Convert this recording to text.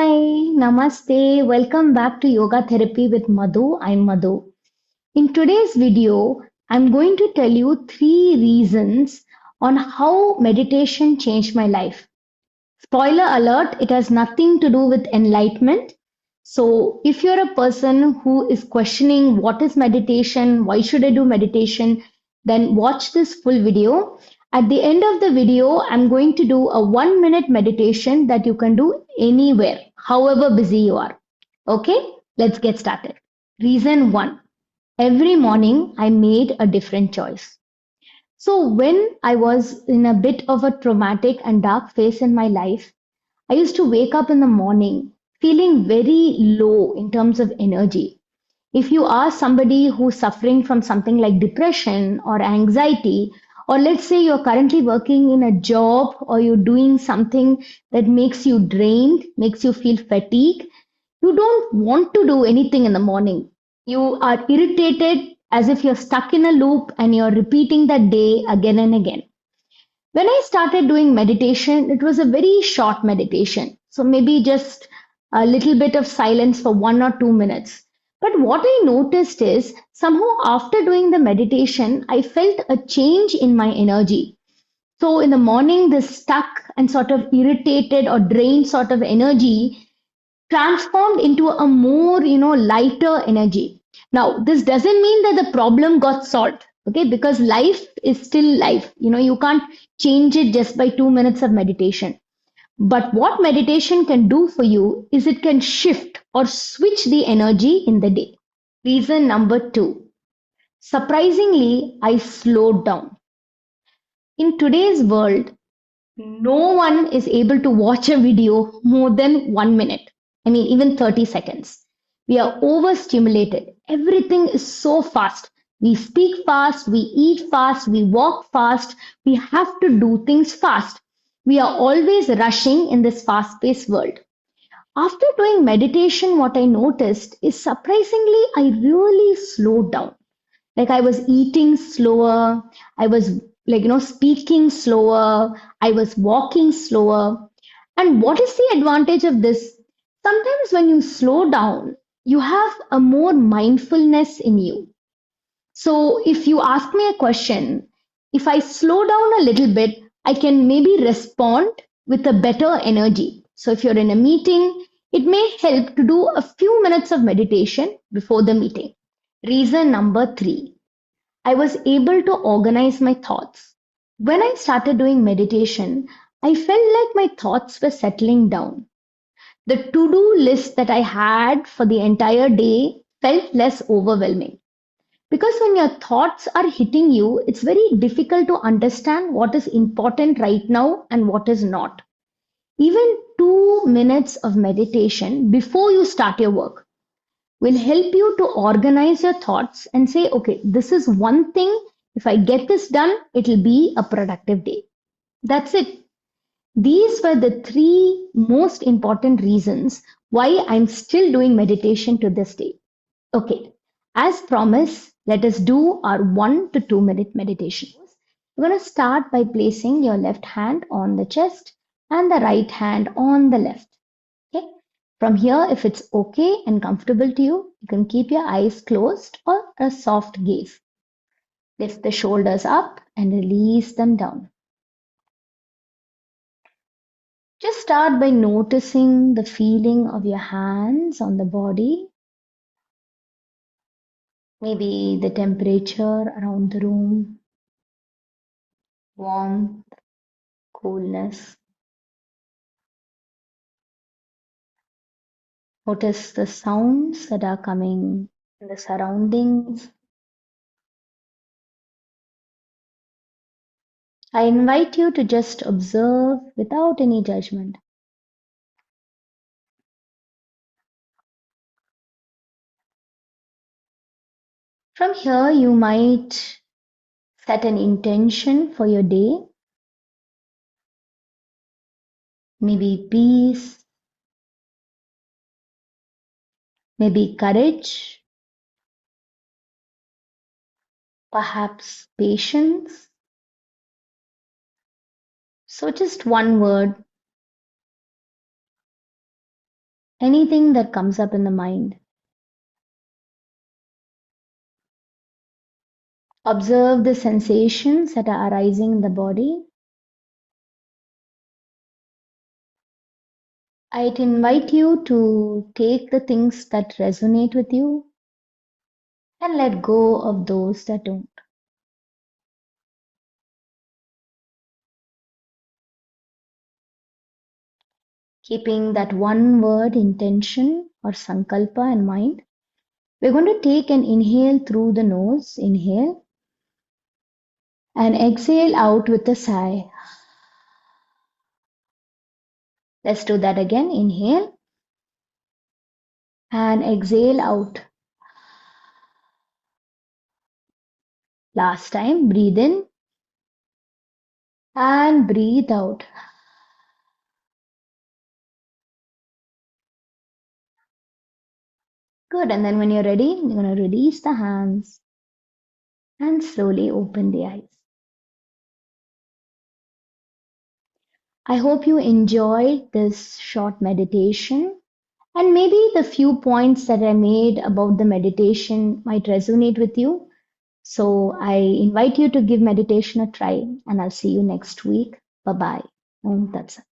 Hi, Namaste. Welcome back to Yoga Therapy with Madhu. I'm Madhu. In today's video, I'm going to tell you three reasons on how meditation changed my life. Spoiler alert, it has nothing to do with enlightenment. So, if you're a person who is questioning what is meditation, why should I do meditation, then watch this full video. At the end of the video, I'm going to do a 1 minute meditation that you can do anywhere, however busy you are. Okay, let's get started. Reason one, every morning I made a different choice. So, when I was in a bit of a traumatic and dark phase in my life, I used to wake up in the morning feeling very low in terms of energy. If you are somebody who's suffering from something like depression or anxiety, or let's say you're currently working in a job or you're doing something that makes you drained, makes you feel fatigued, you don't want to do anything in the morning. You are irritated as if you're stuck in a loop and you're repeating that day again and again. When I started doing meditation, it was a very short meditation. So maybe just a little bit of silence for 1 or 2 minutes. But what I noticed is somehow after doing the meditation, I felt a change in my energy. So in the morning, this stuck and sort of irritated or drained sort of energy transformed into a more lighter energy. Now this doesn't mean that the problem got solved, okay, because life is still life. You can't change it just by 2 minutes of meditation. But what meditation can do for you is it can shift or switch the energy in the day. Reason number 2, surprisingly I slowed down. In today's world, no one is able to watch a video more than 1 minute. I mean, even 30 seconds. We are overstimulated. Everything is so fast. We speak fast, we eat fast, we walk fast. We have to do things fast. We are always rushing in this fast paced world. After doing meditation, what I noticed is surprisingly, I really slowed down. Like I was eating slower, I was speaking slower, I was walking slower. And what is the advantage of this? Sometimes when you slow down, you have a more mindfulness in you. So if you ask me a question, if I slow down a little bit, I can maybe respond with a better energy. So if you're in a meeting, it may help to do a few minutes of meditation before the meeting. Reason number 3, I was able to organize my thoughts. When I started doing meditation, I felt like my thoughts were settling down. The to do list that I had for the entire day felt less overwhelming. Because when your thoughts are hitting you, it's very difficult to understand what is important right now and what is not. Even 2 minutes of meditation before you start your work will help you to organize your thoughts and say, okay, this is one thing. If I get this done, it'll be a productive day. That's it. These were the three most important reasons why I'm still doing meditation to this day. Okay, as promised, let us do our 1 to 2 minute meditation. We're going to start by placing your left hand on the chest and the right hand on the left. Okay. From here, if it's okay and comfortable to you, you can keep your eyes closed or a soft gaze. Lift the shoulders up and release them down. Just start by noticing the feeling of your hands on the body, maybe the temperature around the room, warmth, coolness. Notice the sounds that are coming in the surroundings. I invite you to just observe without any judgment. From here, you might set an intention for your day, maybe peace, maybe courage, perhaps patience. So, just one word. anything that comes up in the mind. Observe the sensations that are arising in the body. I'd invite you to take the things that resonate with you and let go of those that don't. Keeping that one word intention or sankalpa in mind, we're going to take an inhale through the nose, inhale, and exhale out with a sigh. Let's do that again. Inhale and exhale out. Last time, breathe in and breathe out. Good. And then when you're ready, you're going to release the hands and slowly open the eyes. I hope you enjoyed this short meditation, and maybe the few points that I made about the meditation might resonate with you. So I invite you to give meditation a try, and I'll see you next week. Bye bye. Om Tat Sat.